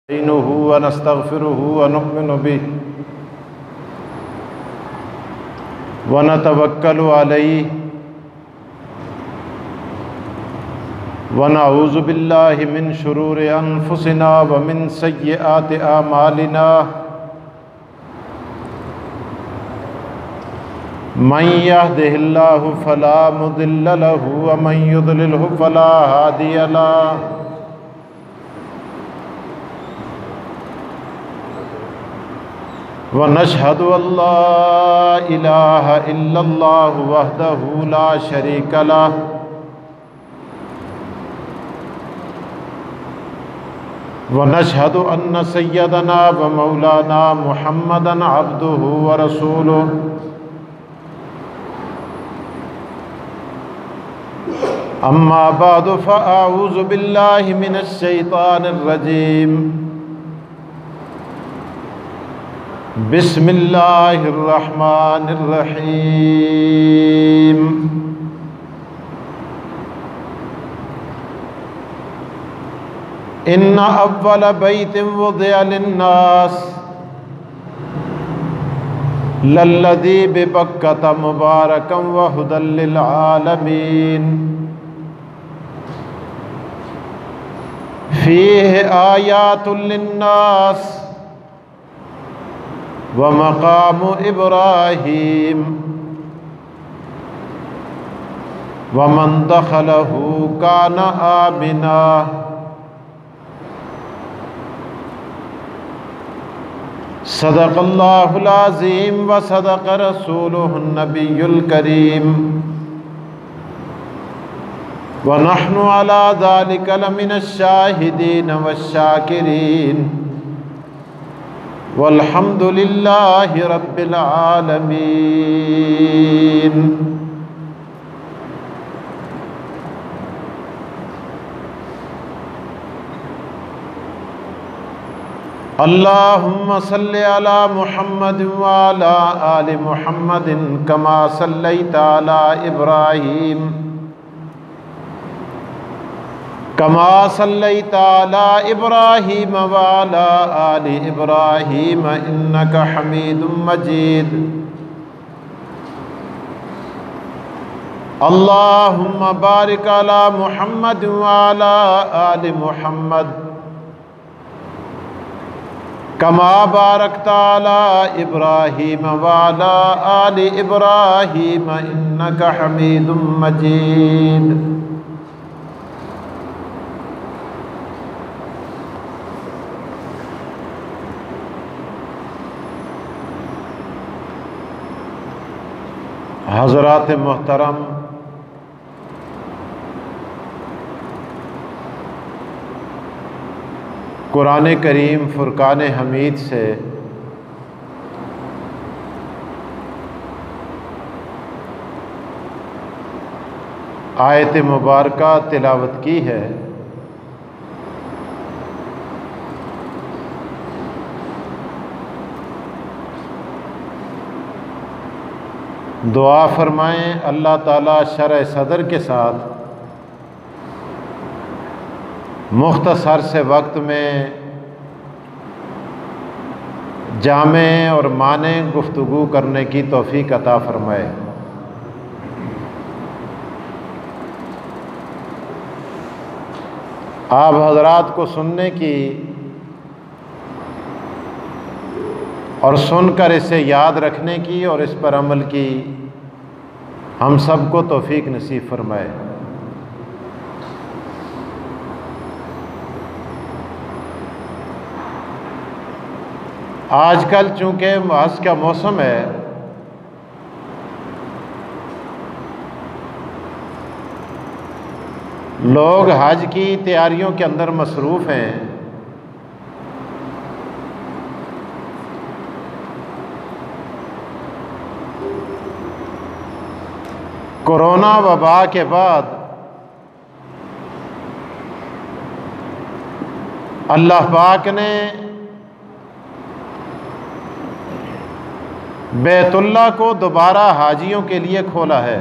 नस्तईनुहु व नस्तगफिरुहु व नुअ्मिनु बिहि व नतवक्कलु अलैहि व नऊज़ु बिल्लाहि मिन शुरूरि अनफुसिना व मिन सय्यिआति आमालिना मन यहदिहिल्लाहु फला मुदिल्ल लहु व मन युद्लिलहु फला हादिय लहु। व नशहदु अल्ला इलाहा इल्लल्लाहु वहदहु ला शरीका लहु व नशहदु अन्न सय्यदना व मौलाना मुहम्मदन अब्दुहु व रसूलुहु। अम्मा बादु फ़अऊज़ु बिल्लाहि मिनश शैतानिर रजीम। बिस्मिल्लाहिर रहमानिर रहीम। इन्ना अव्वल बैतिन वुदिअ लिन्नास लल्लज़ी बिबक्कत मुबारकन व हुदल लिल आलमीन। फ़ीहि आयातुल लिन्नास व मक़ामु इब्राहीम व मन दख़लहु कान आमिना। सदक़ल्लाहुल अज़ीम व सदक़ रसूलुहुन नबियुल करीम व नहनु अला ज़ालिका लमिनश शाहिदीन वश्शाकिरीन वल्हम्दुलिल्लाहि रब्बिल आलमीन। अल्लाहुम्मा सल्लि अला मुहम्मद व अला आलि मुहम्मदिन कमा सल्लैता अला इब्राहीम कमा सल्लैता अला इब्राहीम व अला आलि इब्राहीम इन्नका हमीदुम मजीद। अल्लाहुम्मा बारिक अला मुहम्मद व अला आलि मुहम्मद कमा बारकता अला इब्राहीम व अला आलि इब्राहीम इन्नका हमीदुम मजीद। हज़रात मोहतरम, कुरान करीम फुरकान हमीद से आयत मुबारका तिलावत की है। दुआ फरमाएं अल्लाह ताला शरह सदर के साथ मुख्तसर से वक्त में जामे और माने गुफ्तगू करने की तौफीक अता फरमाए। आप हजरात को सुनने की और सुनकर इसे याद रखने की और इस पर अमल की हम सबको तौफीक नसीब फरमाए। आजकल चूँकि हज का मौसम है, लोग हज की तैयारियों के अंदर मसरूफ़ हैं। कोरोना वबा के बाद अल्लाह पाक ने बैतुल्लाह को दोबारा हाजियों के लिए खोला है।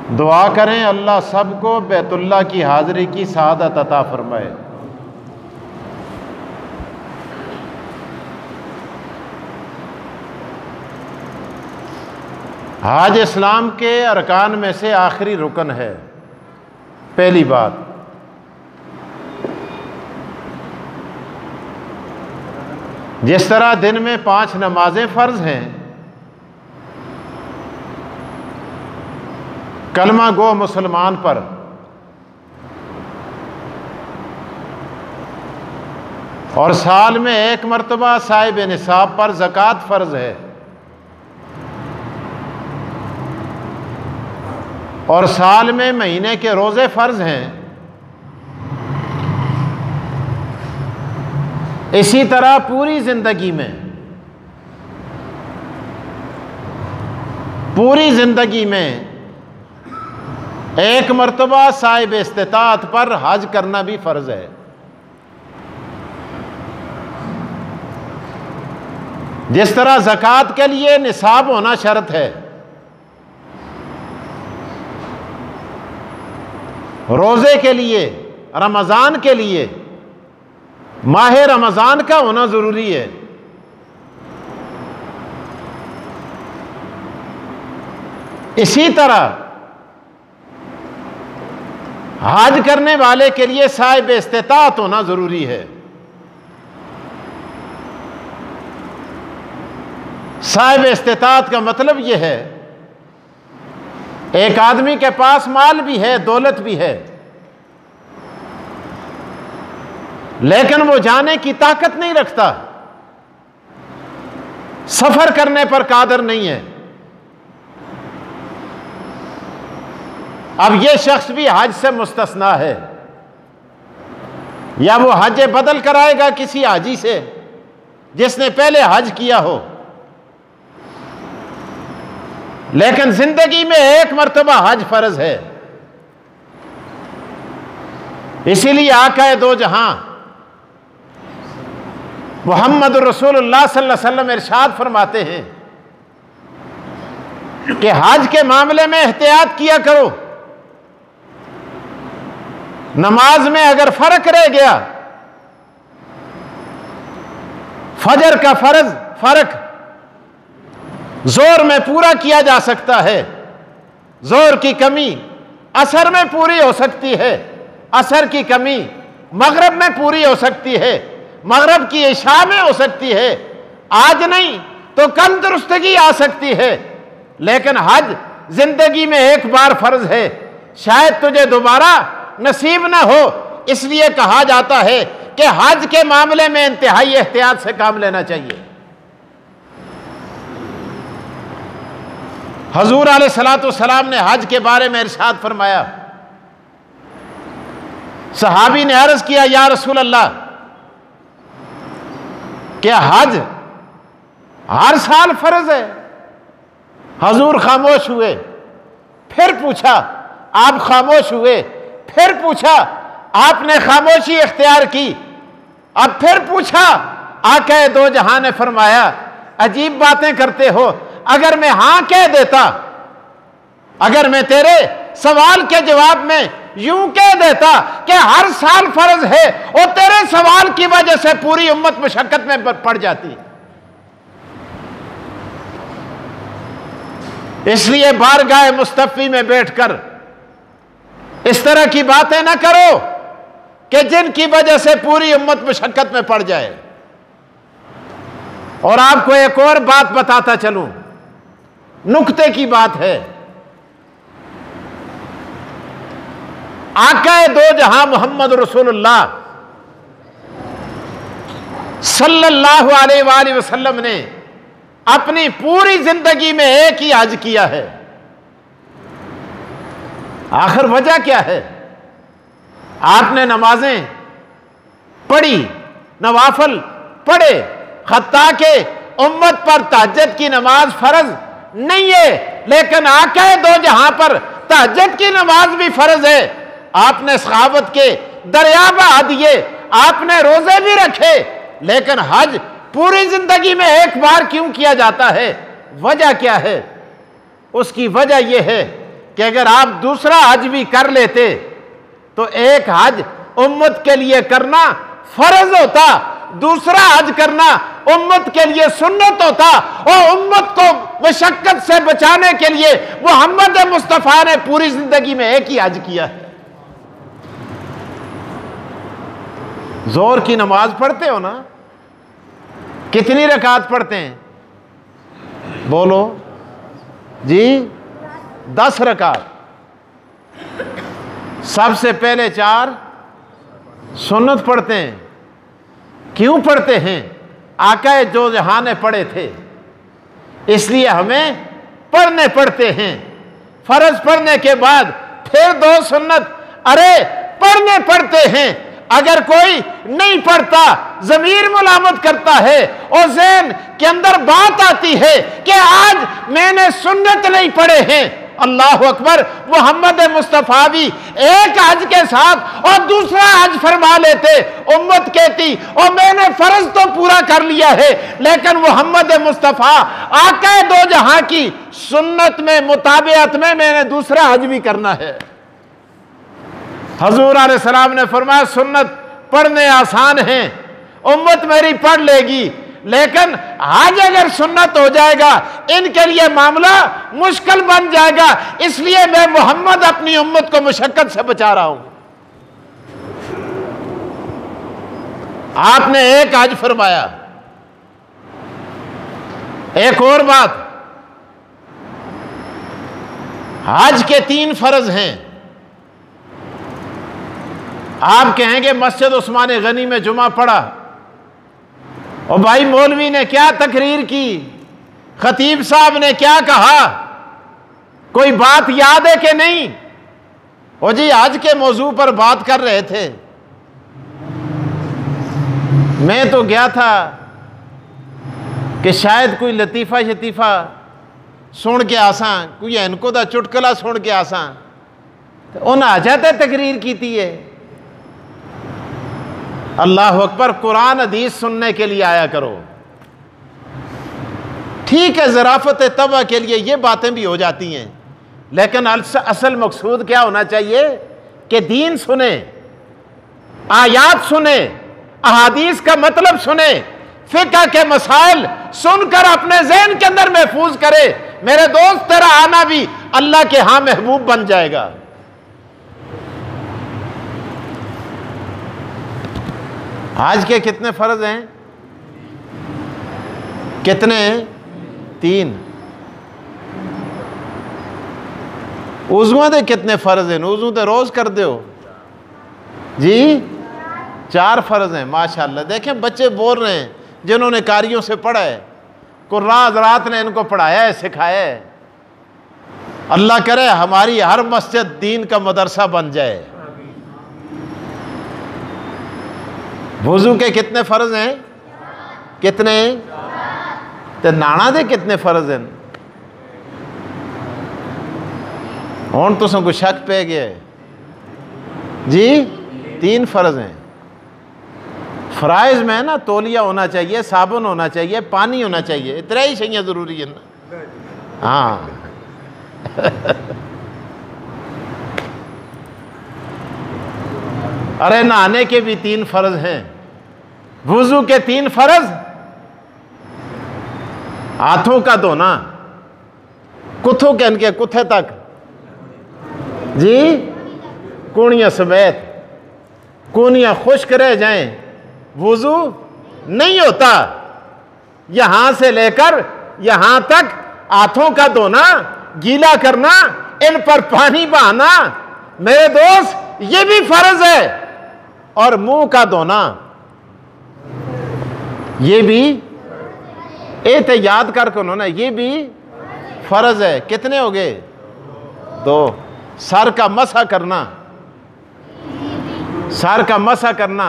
दुआ करें अल्लाह सबको बैतुल्लाह की हाज़िरी की सआदत अता फरमाए। हज इस्लाम के अरकान में से आखिरी रुकन है। पहली बात, जिस तरह दिन में 5 नमाजें फ़र्ज हैं, कलमा गो मुसलमान पर, और साल में 1 मरतबा साहिब निसाब पर ज़कात फ़र्ज है, और साल में महीने के रोज़े फ़र्ज हैं, इसी तरह पूरी ज़िंदगी में 1 मरतबा साहिब इस्तिताअत पर हज करना भी फ़र्ज है। जिस तरह ज़कात के लिए निसाब होना शर्त है, रोज़े के लिए, रमज़ान के लिए माह रमज़ान का होना ज़रूरी है, इसी तरह हज करने वाले के लिए साहिब इस्तिताअत होना ज़रूरी है। साहिब इस्तिताअत का मतलब यह है, एक आदमी के पास माल भी है, दौलत भी है, लेकिन वो जाने की ताकत नहीं रखता, सफर करने पर कादर नहीं है। अब ये शख्स भी हज से मुस्तस्ना है, या वो हज बदल कराएगा किसी हाजी से जिसने पहले हज किया हो, लेकिन जिंदगी में 1 मरतबा हज फर्ज है। इसीलिए आका दो जहां मोहम्मद रसूलुल्लाह सल्लल्लाहु अलैहि वसल्लम इरशाद फरमाते हैं कि हज के मामले में एहतियात किया करो। नमाज में अगर फर्क रह गया, फजर का फर्क जोर में पूरा किया जा सकता है, जोर की कमी असर में पूरी हो सकती है, असर की कमी मगरिब में पूरी हो सकती है, मगरिब की इशा में हो सकती है, आज नहीं तो कल दुरुस्तगी आ सकती है। लेकिन हज जिंदगी में 1 बार फर्ज है, शायद तुझे दोबारा नसीब ना हो, इसलिए कहा जाता है कि हज के मामले में इंतहाई एहतियात से काम लेना चाहिए। हजूर अलैहिस्सलातु वस्सलाम ने हज के बारे में इरशाद फरमाया, सहाबी ने अर्ज किया, या रसूल अल्लाह, क्या हज हर साल फर्ज है? हजूर खामोश हुए, फिर पूछा, आप खामोश हुए, फिर पूछा, आपने खामोशी इख्तियार की, अब फिर पूछा, आका दो जहां ने फरमाया, अजीब बातें करते हो, अगर मैं हां कह देता, अगर मैं तेरे सवाल के जवाब में यूं कह देता कि हर साल फर्ज है, और तेरे सवाल की वजह से पूरी उम्मत मुशक्कत में पड़ जाती। इसलिए बारगाह मुस्तफ़ी में बैठकर इस तरह की बातें ना करो कि जिनकी वजह से पूरी उम्मत मुशक्कत में पड़ जाए। और आपको एक और बात बताता चलूं, नुक्ते की बात है, आका दो जहां मोहम्मद रसूलुल्लाह सल्लल्लाहु अलैहि वसल्लम ने अपनी पूरी जिंदगी में एक ही हज किया है। आखिर वजह क्या है? आपने नमाजें पढ़ी, नवाफल पढ़े, खत्ता के उम्मत पर तहज्जुद की नमाज फर्ज नहीं है, लेकिन आका दो जहां पर तहज्जुद की नमाज भी फर्ज है। आपने सखावत के दरिया बहा दिए, आपने रोजे भी रखे, लेकिन हज पूरी जिंदगी में 1 बार क्यों किया जाता है? वजह क्या है? उसकी वजह यह है कि अगर आप दूसरा हज भी कर लेते तो एक हज उम्मत के लिए करना फर्ज होता, दूसरा हज करना उम्मत के लिए सुन्नत होता, और उम्मत को मशक्कत से बचाने के लिए मोहम्मद मुस्तफा ने पूरी जिंदगी में एक ही हज किया है। जोर की नमाज पढ़ते हो ना, कितनी रकात पढ़ते हैं? बोलो जी, 10 रकात। सबसे पहले 4 सुन्नत पढ़ते हैं। क्यों पढ़ते हैं? आका जो जहां ने पढ़े थे, इसलिए हमें पढ़ने पड़ते हैं। फर्ज पढ़ने के बाद फिर 2 सुन्नत अरे पढ़ने पड़ते हैं। अगर कोई नहीं पढ़ता, ज़मीर मुलामत करता है और ज़हन के अंदर बात आती है कि आज मैंने सुन्नत नहीं पढ़े हैं, अल्लाह अकबर, मोहम्मद मुस्तफ़ा भी एक हज के साथ और दूसरा हज फरमा लेते, उम्मत कहती और मैंने फर्ज तो पूरा कर लिया है, लेकिन मोहम्मद मुस्तफ़ा आका दो जहां की सुन्नत में मुताबियत में मैंने दूसरा हज भी करना है। हजूर अलैहिस्सलाम ने फरमाया सुन्नत पढ़ने आसान है, उम्मत मेरी पढ़ लेगी, लेकिन हज अगर सुन्नत हो जाएगा इनके लिए मामला मुश्किल बन जाएगा। इसलिए मैं मोहम्मद अपनी उम्मत को मुशक्कत से बचा रहा हूं। आपने एक हज फरमाया। एक और बात, हज के 3 फर्ज हैं। आप कहेंगे मस्जिद उस्मान गनी में जुमा पढ़ा और भाई मौलवी ने क्या तकरीर की, खतीब साहब ने क्या कहा, कोई बात याद है कि नहीं? ओ जी आज के मौजू पर बात कर रहे थे। मैं तो गया था कि शायद कोई लतीफ़ा शतीफ़ा सुन के आसा, कोई इनको दा चुटकला सुन के आसा, तो उन्हें आ जाते तकरीर की थी है। अल्लाह अकबर, कुरान हदीस सुनने के लिए आया करो। ठीक है, ज़राफ़त तबा के लिए ये बातें भी हो जाती हैं, लेकिन असल मकसूद क्या होना चाहिए कि दीन सुने, आयात सुने, अहादीस का मतलब सुने, फ़िक़्ह के मसाइल सुनकर अपने ज़हन के अंदर महफूज करे। मेरे दोस्त, तेरा आना भी अल्लाह के यहां महबूब बन जाएगा। आज के कितने फर्ज हैं? कितने? 3। उज़ुओं दे कितने फर्ज हैं? उज़ू तो रोज कर दो जी। 4 फर्ज हैं। माशाअल्लाह, देखें बच्चे बोल रहे हैं जिन्होंने कारियों से पढ़ा है, कुर्रा हज़रात ने इनको पढ़ाया है, सिखाया है। अल्लाह करे हमारी हर मस्जिद दीन का मदरसा बन जाए। वुज़ू के कितने फर्ज हैं? कितने? तो नाना दे कितने फर्ज हैं? हुण तुसां को शक पे गया जी। 3 फर्ज हैं। फ़राइज़ में ना तौलिया होना चाहिए, साबुन होना चाहिए, पानी होना चाहिए, इतना ही चाहिए ज़रूरी है ना। हाँ अरे नहाने के भी 3 फर्ज हैं। वुज़ू के 3 फर्ज, हाथों का धोना कुथों के इनके कुथे तक जी, कूणियां समेत, कूनियां खुश्क रह जाएं, वुज़ू नहीं होता। यहां से लेकर यहां तक हाथों का धोना, गीला करना, इन पर पानी बहाना, मेरे दोस्त ये भी फर्ज है। और मुंह का धोना ये भी, एक याद करके उन्होंने, ये भी फर्ज है। कितने हो गए? 2। सर का मसा करना, सर का मसा करना,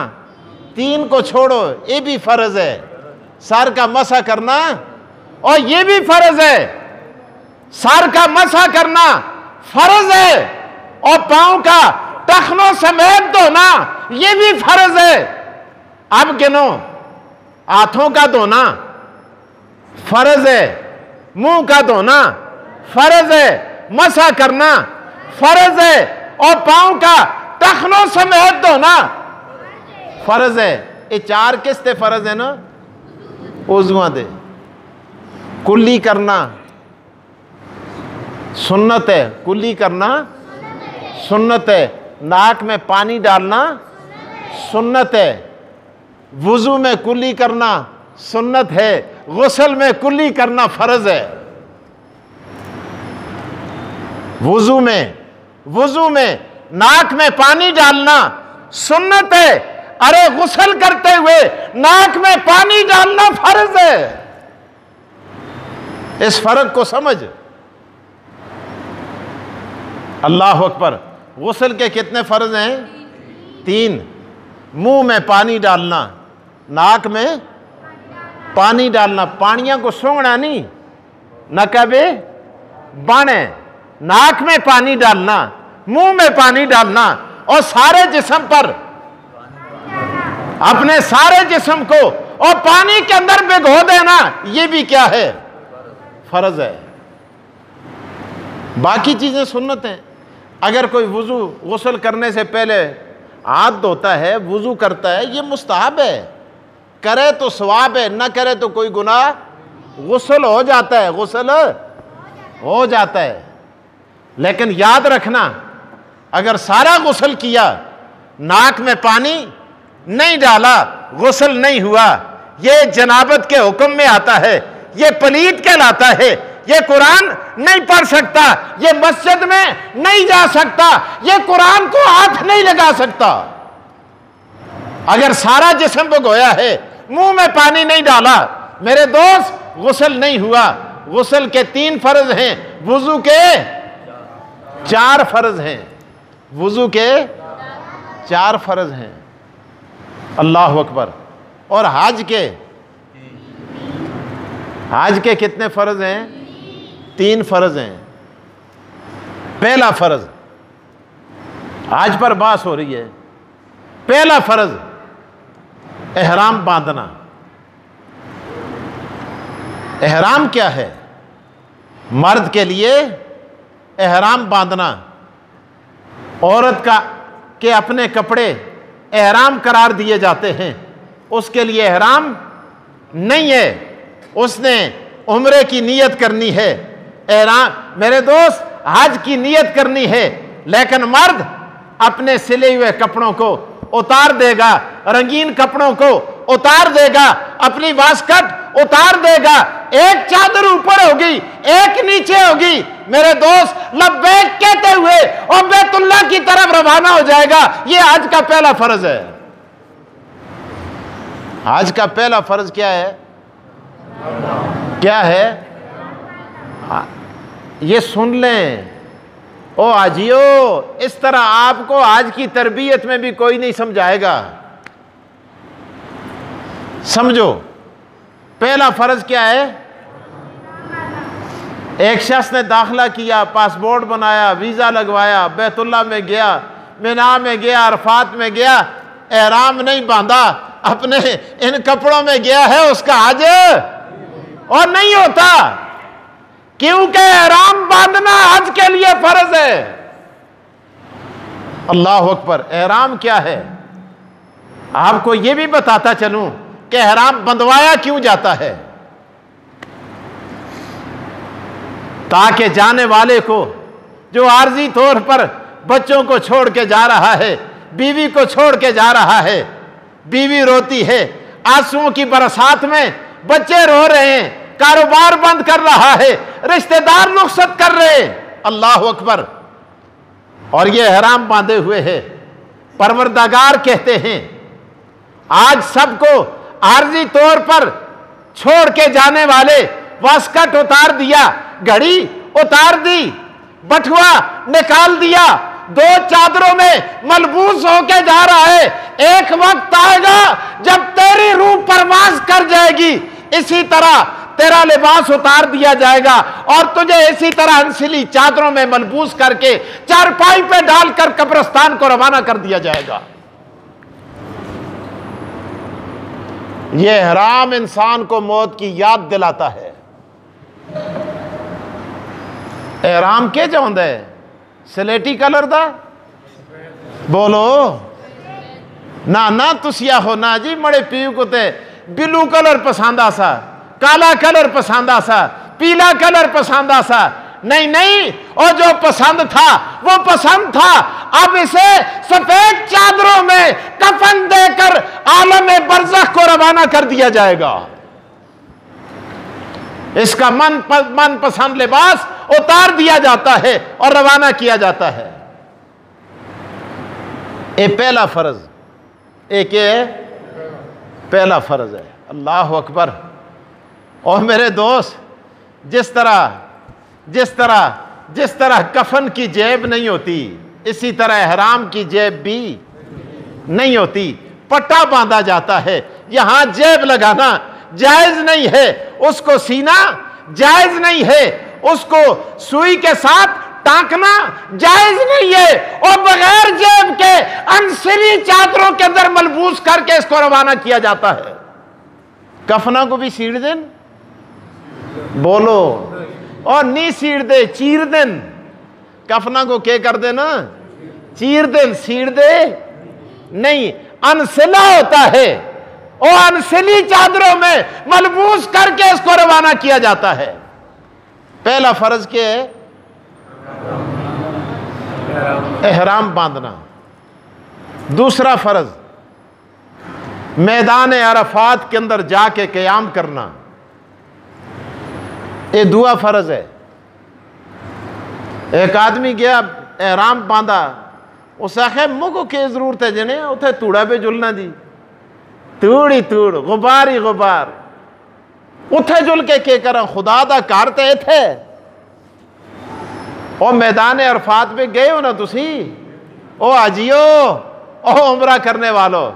3 को छोड़ो, ये भी फर्ज है। सर का मसा करना और ये भी फर्ज है। सर का मसा करना फर्ज है और पांव का टखनों समेत धोना ये भी फर्ज है। अब गिनो, हाथों का धोना फर्ज है, मुंह का धोना फर्ज है, मसा करना फर्ज है, और पांव का टखनों समेत दो ना फर्ज है। ये 4 किस्ते फर्ज है ना, उज़ुआ दे कुल्ली करना सुन्नत है, कुल्ली करना सुन्नत है, नाक में पानी डालना सुन्नत है, वुजू में कुल्ली करना सुन्नत है, गुस्ल में कुल्ली करना फर्ज है। वुजू में नाक में पानी डालना सुन्नत है, अरे गुस्ल करते हुए नाक में पानी डालना फर्ज है। इस फर्क को समझ। अल्लाह अकबर। गुस्ल के कितने फर्ज हैं? 3। मुंह में पानी डालना, नाक में पानी डालना, पानियां को सूंघना नहीं, न कभी बाणे, नाक में पानी डालना, मुंह में पानी डालना, और सारे जिस्म पर, अपने सारे जिस्म को और पानी के अंदर भिगो देना, ये भी क्या है? फर्ज है। बाकी चीजें सुन्नत हैं। अगर कोई वुजू गुस्ल करने से पहले हाथ धोता है, वुजू करता है, ये मुस्तहब है, करे तो सवाब है, ना करे तो कोई गुनाह, गुस्ल हो जाता है, गुस्ल हो जाता है। लेकिन याद रखना, अगर सारा गुस्ल किया, नाक में पानी नहीं डाला, गुस्ल नहीं हुआ, ये जनाबत के हुक्म में आता है, ये पलीद कहलाता है, ये कुरान नहीं पढ़ सकता, ये मस्जिद में नहीं जा सकता, ये कुरान को हाथ नहीं लगा सकता। अगर सारा जिस्म भिगोया है, मुंह में पानी नहीं डाला, मेरे दोस्त, गुस्ल नहीं हुआ। गुस्ल के 3 फर्ज हैं, वुजू के 4 फर्ज हैं, वुजू के 4 फर्ज हैं। अल्लाह अकबर। और हज के कितने फर्ज हैं? 3 फर्ज हैं। पहला फर्ज, आज पर बात हो रही है, पहला फर्ज एहराम बांधना। एहराम क्या है? मर्द के लिए एहराम बांधना, औरत के अपने कपड़े एहराम करार दिए जाते हैं, उसके लिए एहराम नहीं है, उसने उम्रे की नियत करनी है। एहराम, मेरे दोस्त, हज की नियत करनी है, लेकिन मर्द अपने सिले हुए कपड़ों को उतार देगा, रंगीन कपड़ों को उतार देगा, अपनी वास्कट उतार देगा, एक चादर ऊपर होगी, एक नीचे होगी, मेरे दोस्त, लब्बैक कहते हुए और बैतुल्लाह की तरफ रवाना हो जाएगा। यह हज का पहला फर्ज है। हज का पहला फर्ज क्या है? क्या है? ये सुन लें ओ आजियो, इस तरह आपको आज की तरबियत में भी कोई नहीं समझाएगा। समझो, पहला फर्ज क्या है? एक शख्स ने दाखिला किया, पासपोर्ट बनाया, वीजा लगवाया, बैतुल्लाह में गया, मिना में गया, अरफात में गया, एहराम नहीं बांधा, अपने इन कपड़ों में गया है, उसका हज और नहीं होता, क्योंकि एहराम बांधना हज के लिए फर्ज है। अल्लाह अकबर। एहराम क्या है? आपको यह भी बताता चलूं कि एहराम बंधवाया क्यों जाता है, ताकि जाने वाले को, जो आर्जी तौर पर बच्चों को छोड़ के जा रहा है, बीवी को छोड़ के जा रहा है, बीवी रोती है, आंसुओं की बरसात में बच्चे रो रहे हैं, कारोबार बंद कर रहा है, रिश्तेदार रुखसत कर रहे हैं, अल्लाह अकबर, और ये एहराम बांधे हुए है। परवरदिगार कहते हैं, आज सबको आर्जी तौर पर छोड़ के जाने वाले वास्कट उतार दिया, घड़ी उतार दी, बटुआ निकाल दिया, 2 चादरों में मलबूस होके जा रहा है। एक वक्त आएगा जब तेरी रूह परवाज कर जाएगी, इसी तरह तेरा लिबास उतार दिया जाएगा और तुझे इसी तरह अंसिली चादरों में मलबूस करके चारपाई पे डालकर कब्रिस्तान को रवाना कर दिया जाएगा। यह एहराम इंसान को मौत की याद दिलाता है। एहराम के चाहता है? स्लेटी कलर दा बोलो ना ना तुसिया हो ना जी मड़े पीऊ को ते ब्लू कलर पसंद आसा, काला कलर पसंद आसा, पीला कलर पसंद आसा। नहीं नहीं, और जो पसंद था वो पसंद था। अब इसे सफेद चादरों में कफन देकर आलम बरज़ख को रवाना कर दिया जाएगा। इसका मन पसंद लिबास उतार दिया जाता है और रवाना किया जाता है। ये पहला फर्ज, एक ये पहला फर्ज है। अल्लाह अकबर। और मेरे दोस्त, जिस तरह कफन की जेब नहीं होती, इसी तरह एहराम की जेब भी नहीं होती। पट्टा बांधा जाता है, यहां जेब लगाना जायज नहीं है, उसको सीना जायज नहीं है, उसको सुई के साथ टांकना जायज नहीं है, और बगैर जेब के अनसरी चादरों के अंदर मलबूस करके इसको रवाना किया जाता है। कफना को भी सीड़ देन बोलो, और नहीं सीड़ दे चीर देन। कफना को क्या कर देना? चीर देन, सीड़ दे नहीं। अनसिला होता है और अनसिली चादरों में मलबूस करके इसको रवाना किया जाता है। पहला फर्ज क्या है? एहराम बांधना। दूसरा फर्ज मैदान अरफात के अंदर जाके क़याम करना, ये दुआ फर्ज है। एक आदमी गया, एहराम बांधा, उस आखे मुझको क्या जरूरत है जने उथे तूड़ा पे जुलना दी, तूड़ ही तूड़, गुबार ही गुबार, उथे जुल के क्या करा? खुदा दा घर ते इथे। और मैदान अरफात पे गए हो ना तुसी, ओ आजियो, ओ उमरा करने वालों,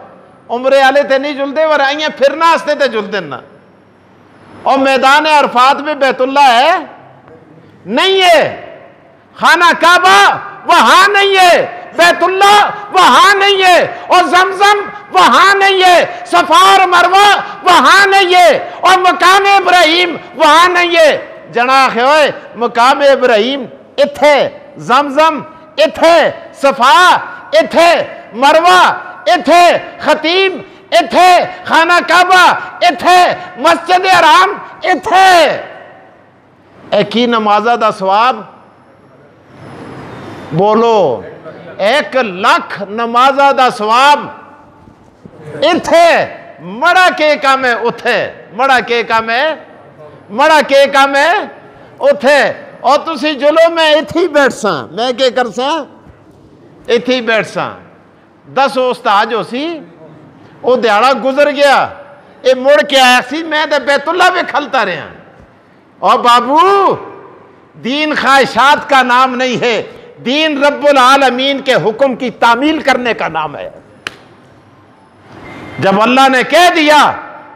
उमरे वाले ते नहीं जुलते, और आइए फिरना हंसते ते जुलते ना। और मैदान अरफात में बैतुल्ला है नहीं है, खाना काबा वहां नहीं है, बैतुल्ला वहां नहीं है, और जमजम वहां नहीं है, सफा और मरवा वहां नहीं है, और मकाम इब्राहिम वहां नहीं है। जनाख होए मकाम इब्राहिम इथे, जमजम इथे, सफा इथे, मरवा इथे, खतीब इथे, खाना काबा इथे, मस्जिद हराम इथे। एक नमाजा दा सवाब बोलो, 1 लाख नमाजा दा सवाब इथे। मड़ा के काम है उथे, मड़ा के काम है, मड़ा के काम है उथे। और तुसी जुलो मैं इथे बैठ सा, मैं के कर सा? इथे बैठ सा। 10 उस्ताद हो सी, वो दिहाड़ा गुजर गया, ये मुड़ के आया सी, मैं तो बैतुल्ला में खलता रहा। और बाबू, दीन ख्वाहिशात का नाम नहीं है, दीन रब्बुल आलमीन के हुक्म की तामील करने का नाम है। जब अल्लाह ने कह दिया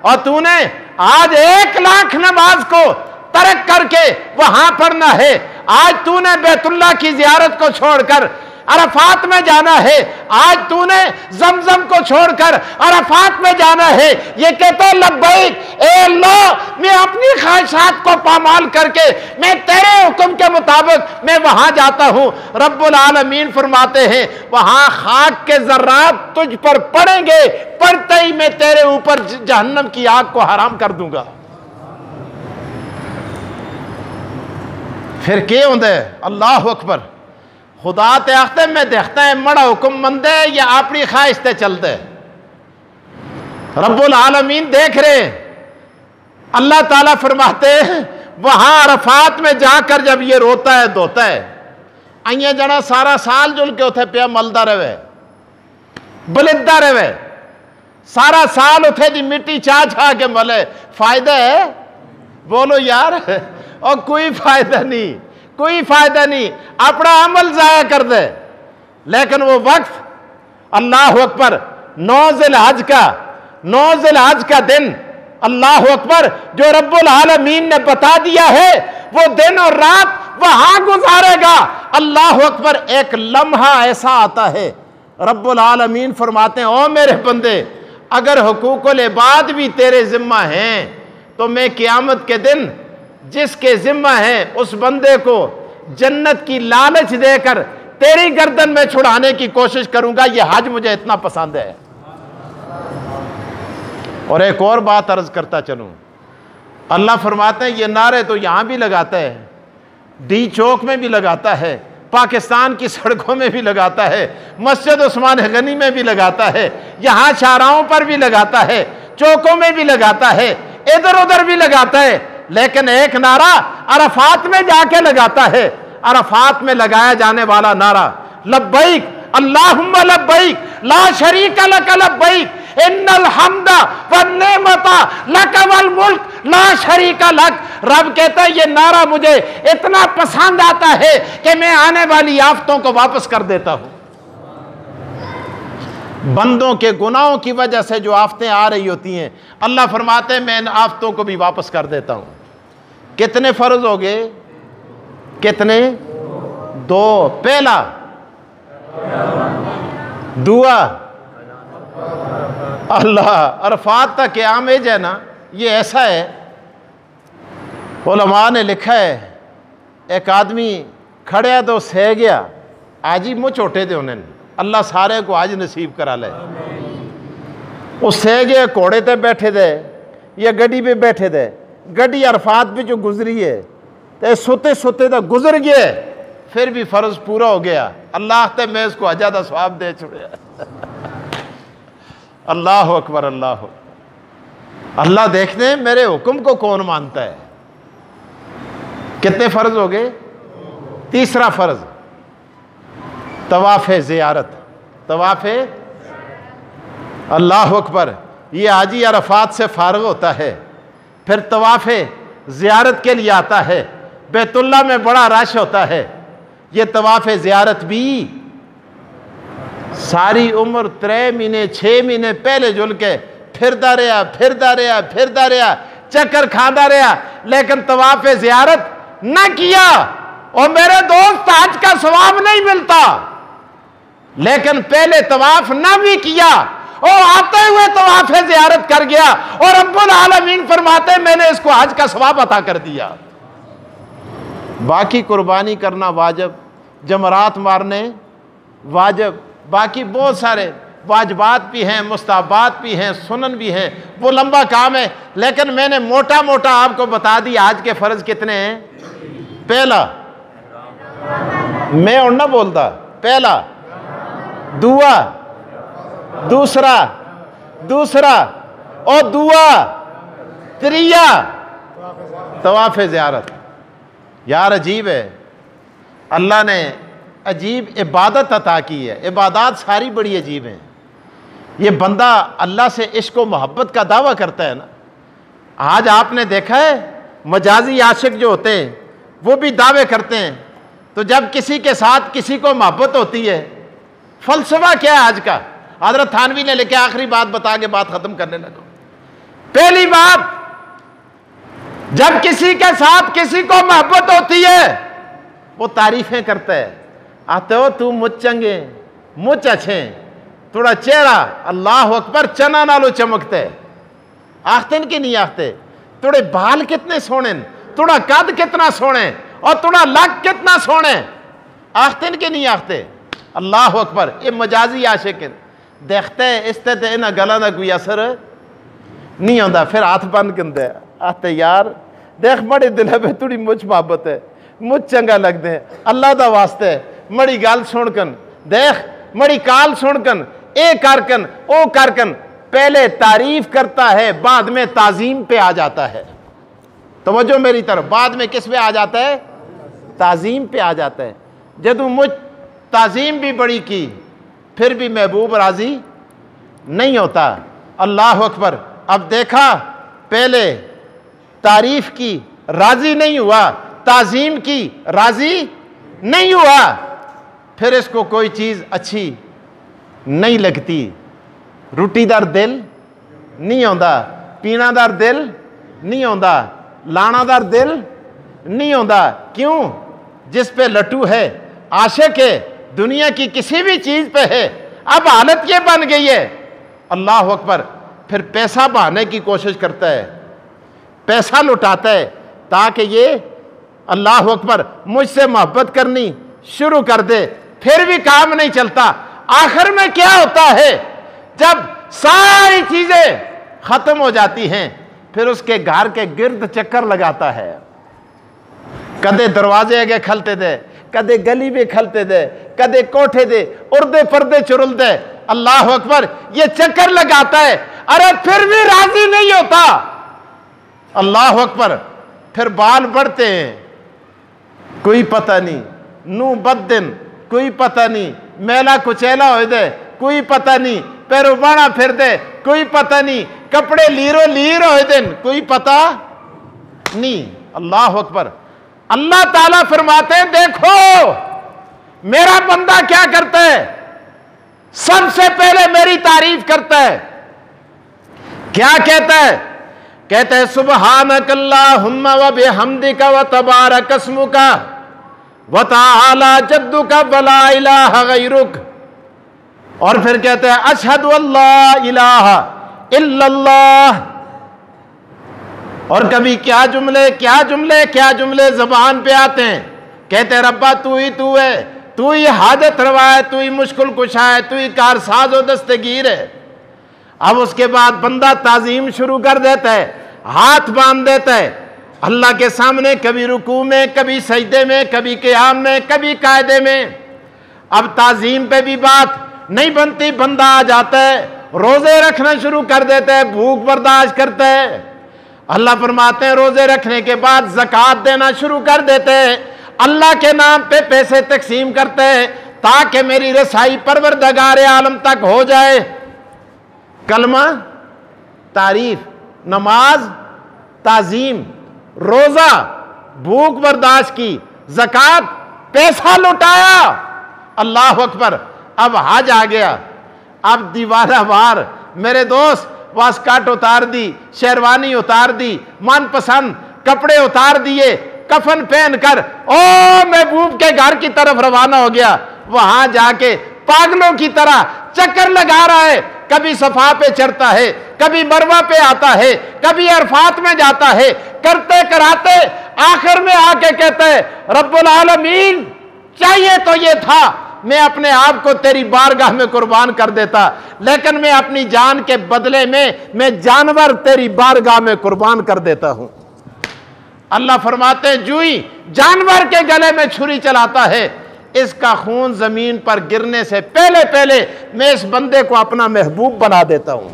और तूने आज 1 लाख नमाज को तरक करके वहां पढ़ना है, आज तूने बैतुल्ला की जियारत को छोड़कर अरफात में जाना है, आज तूने जमजम को छोड़कर अरफात में जाना है, ये कहते लब्बैक, ए अल्लाह, मैं अपनी ख्वाहिशात को पामाल करके मैं तेरे हुक्म के मुताबिक मैं वहां जाता हूं। रब्बुल आलमीन फरमाते हैं, वहां खाक के जर्रात तुझ पर पड़ेंगे, पड़ते ही मैं तेरे ऊपर जहन्नम की आग को हराम कर दूंगा। फिर क्या होता है? अल्लाह अकबर। खुदा ते आखते मैं देखता है मड़ा हुक्म मंदे या अपनी ख्वाहिश ते चलते। रब्बुल आलमीन देख रहे। अल्लाह ताला फरमाते हैं, वहां अरफात में जाकर जब ये रोता है धोता है, आइए जना सारा साल जुल के उथे पिया मलदा रहे, बलिदा रहे, सारा साल उथे दी मिट्टी चा छा के मले, फायदा है? बोलो यार। और कोई फायदा नहीं, कोई फायदा नहीं, अपना अमल जाया कर दे। लेकिन वो वक्त, अल्लाह अकबर, 9 ज़िलहज का दिन, अल्लाह अकबर, जो रब्बुल आलमीन ने बता दिया है, वो दिन और रात वहां गुजारेगा। अल्लाह अकबर। एक लम्हा ऐसा आता है, रब्बुल आलमीन फरमाते हैं, ओ मेरे बंदे, अगर हुकूकुल इबाद भी तेरे जिम्मा हैं, तो मैं क़यामत के दिन जिसके जिम्मा है उस बंदे को जन्नत की लालच देकर तेरी गर्दन में छुड़ाने की कोशिश करूंगा। यह हज मुझे इतना पसंद है। और एक और बात अर्ज करता चलूं, अल्लाह फरमाते हैं ये नारे तो यहां भी लगाता है, डी चौक में भी लगाता है, पाकिस्तान की सड़कों में भी लगाता है, मस्जिद उस्मान गनी में भी लगाता है, यहां शाहराहों पर भी लगाता है, चौकों में भी लगाता है, इधर उधर भी लगाता है। लेकिन एक नारा अरफात में जाके लगाता है। अरफात में लगाया जाने वाला नारा लब्बैक अल्लाहुम्मा लब्बैक ला शरीक लक लब्बैक इन्नल हम्दा वन्नेमता लक वल मुल्क ला शरीक लक। रब कहता है ये नारा मुझे इतना पसंद आता है कि मैं आने वाली आफतों को वापस कर देता हूं। बंदों के गुनाहों की वजह से जो आफतें आ रही होती हैं, अल्लाह फरमाते हैं मैं इन आफतों को भी वापस कर देता हूं। कितने फर्ज हो गए? कितने? 2। पहला दुआ, अल्लाह अरफात तक क़याम एज है ना, ये ऐसा है, उलमा ने लिखा है एक आदमी खड़े तो सह गया, आज ही मुँह छोटे थे उन्हें, अल्लाह सारे को आज नसीब करा ले। वो सह गए, घोड़े पे बैठे थे या गड्डी पे बैठे थे, गड्डी अरफात पे जो गुजरी है तो सोते सोते तो गुजर गए, फिर भी फ़र्ज पूरा हो गया। अल्लाह ते मैं इसको अजादा सवाब दे छुड़िया। अल्लाह अकबर, अल्लाह अल्लाह देखने मेरे हुक्म को कौन मानता है। कितने फ़र्ज हो गए? तीसरा फ़र्ज तवाफ़ ज़ियारत। तवाफ़ अल्लाह अकबर, ये हाजी अरफात से फ़ारिग होता है, फिर तवाफ़ ज़ियारत के लिए आता है। बैतुल्लाह में बड़ा रश होता है। ये तवाफ़ ज़ियारत भी सारी उम्र 3 महीने 6 महीने पहले जुल के फिरदा रहा फिरदा रहा फिरदा रहा, चक्कर खाता रहा, लेकिन तवाफ़ ज़ियारत न किया। और मेरे दोस्त आज का सवाब नहीं मिलता, लेकिन पहले तवाफ ना भी किया और आते हुए तवाफ ज़ियारत कर गया, और रब्बुल आलमीन फरमाते मैंने इसको आज का सवाब अता कर दिया। बाकी कुर्बानी करना वाजिब, जमरात मारने वाजिब, बाकी बहुत सारे वाजिबात भी हैं, मुस्ताहबात भी हैं, सुनन भी हैं, वो लंबा काम है। लेकिन मैंने मोटा मोटा आपको बता दिया आज के फ़र्ज कितने हैं। पहला, मैं और ना बोलता, पहला दुआ, दूसरा और दुआ, त्रिया तवाफ़ ज़ियारत। यार अजीब है, अल्लाह ने अजीब इबादत अता की है। इबादत सारी बड़ी अजीब हैं। ये बंदा अल्लाह से इश्क व मोहब्बत का दावा करता है ना। आज आपने देखा है मजाजी आशिक जो होते हैं वो भी दावे करते हैं। तो जब किसी के साथ किसी को मोहब्बत होती है, फलसफा क्या है आज का? हज़रत थानवी ने लिखा, आखिरी बात बता के बात खत्म करने लगा। पहली बात, जब किसी के साथ किसी को मोहब्बत होती है वो तारीफें करता है, आते हो तू मुझ चंगे मुझ अच्छे, थोड़ा चेहरा अल्लाह अकबर चना नालो चमकते, आखते कि नहीं आखते, थोड़े बाल कितने सोने, थोड़ा कद कितना सोने, और थोड़ा लक कितना सोने, आखते कि नहीं आखते? अल्लाह अकबर। ये मजाजी आशिक देखते हैं, इस तरह इन्हें गलों का कोई असर नहीं आता। फिर हाथ बंद करते आते, यार देख बड़े दिल है थोड़ी मुझ मोहब्बत है, मुझ चंगा लगते हैं, अल्लाह का वास्ते मड़ी गल सुनकन देख, मड़ी काल सुनकन, ए करकन ओ करकन। पहले तारीफ करता है, बाद में ताजीम पे आ जाता है। तवज्जो मेरी तरफ, बाद में किस पे आ जाता है? ताजीम पे आ जाता है। जदू मुझ ताजीम भी बड़ी की, फिर भी महबूब राजी नहीं होता। अल्लाह अकबर। अब देखा, पहले तारीफ की राजी नहीं हुआ, ताजीम की राजी नहीं हुआ, फिर इसको कोई चीज़ अच्छी नहीं लगती। रोटीदार दिल नहीं होता, पीनादार दिल नहीं होता, लानादार दिल नहीं होता। क्यों? जिस पे लट्टू है, आशिक है, दुनिया की किसी भी चीज़ पे है। अब हालत ये बन गई है, अल्लाह अकबर। फिर पैसा बहाने की कोशिश करता है, पैसा लुटाता है ताकि ये अल्लाह अकबर मुझसे मोहब्बत करनी शुरू कर दे। फिर भी काम नहीं चलता। आखिर में क्या होता है, जब सारी चीजें खत्म हो जाती हैं, फिर उसके घर के गिर्द चक्कर लगाता है। कदे दरवाजे आगे खलते दे, कदे गली में खलते दे, कदे कोठे दे, उर्दे पर्दे चुरुल दे। अल्लाह अकबर, ये चक्कर लगाता है, अरे फिर भी राजी नहीं होता। अल्लाह अकबर, फिर बाल बढ़ते हैं, कोई पता नहीं, नू बददिन कोई पता नहीं, मेला कुचैला हो दे कोई पता नहीं, पैरो बाणा फिर दे कोई पता नहीं, कपड़े लीरो लीर हो दिन कोई पता नहीं। अल्लाह अकबर। अल्लाह ताला फरमाते हैं, देखो मेरा बंदा क्या करता है, सबसे पहले मेरी तारीफ करता है। क्या कहता है? कहता है सुबहानक अल्लाहुम्मा व बिहम्दिका व तबारक अस्मुका व तआला जद्दुका व ला इलाहा गैरुक। और फिर कहते हैं अशहदु अल्ला इलाहा इल्लल्लाह। और कभी क्या जुमले क्या जुमले क्या जुमले जबान पे आते हैं। कहते हैं रब्बा तू ही तू है, तू ही हाजत रवा है, तू ही मुश्किल कुशा है, तू ही कारसाज व दस्तगीर है। अब उसके बाद बंदा ताजीम शुरू कर देता है, हाथ बांध देता है अल्लाह के सामने, कभी रुकू में, कभी सजदे में, कभी क़ियाम में, कभी कायदे में। अब ताजीम पे भी बात नहीं बनती, बंदा आ जाता है, रोजे रखना शुरू कर देता है, भूख बर्दाश्त करता है। अल्लाह फरमाते हैं रोजे रखने के बाद ज़कात देना शुरू कर देते हैं, अल्लाह के नाम पे पैसे तकसीम करते हैं ताकि मेरी रसाई परवरदिगार आलम तक हो जाए। कलमा, तारीफ, नमाज, ताजीम, रोजा, भूख बर्दाश्त की, ज़कात, पैसा लुटाया। अल्लाह अकबर। अब हज आ गया, अब दीवाना वार मेरे दोस्त वास्काट उतार दी, शेरवानी उतार दी, मनपसंद कपड़े उतार दिए, कफन पहनकर ओ महबूब के घर की तरफ रवाना हो गया। वहां जाके पागलों की तरह चक्कर लगा रहा है, कभी सफा पे चढ़ता है, कभी मरवा पे आता है, कभी अरफात में जाता है, करते कराते आखिर में आके कहते हैं रब्बुल आलमीन चाहिए तो ये था, मैं अपने आप को तेरी बारगाह में कुर्बान कर देता, लेकिन मैं अपनी जान के बदले में मैं जानवर तेरी बारगाह में कुर्बान कर देता हूं। अल्लाह फरमाते हैं जूई जानवर के गले में छुरी चलाता है, इसका खून जमीन पर गिरने से पहले पहले मैं इस बंदे को अपना महबूब बना देता हूं।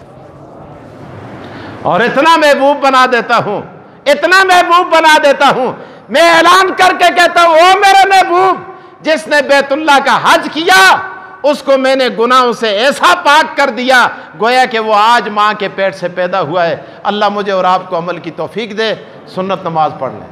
और इतना महबूब बना देता हूं, इतना महबूब बना देता हूं, मैं ऐलान करके कहता हूं ओ मेरे महबूब, जिसने बैतुल्लाह का हज किया उसको मैंने गुनाहों से ऐसा पाक कर दिया गोया कि वो आज मां के पेट से पैदा हुआ है। अल्लाह मुझे और आपको अमल की तौफीक दे। सुन्नत नमाज पढ़ लें।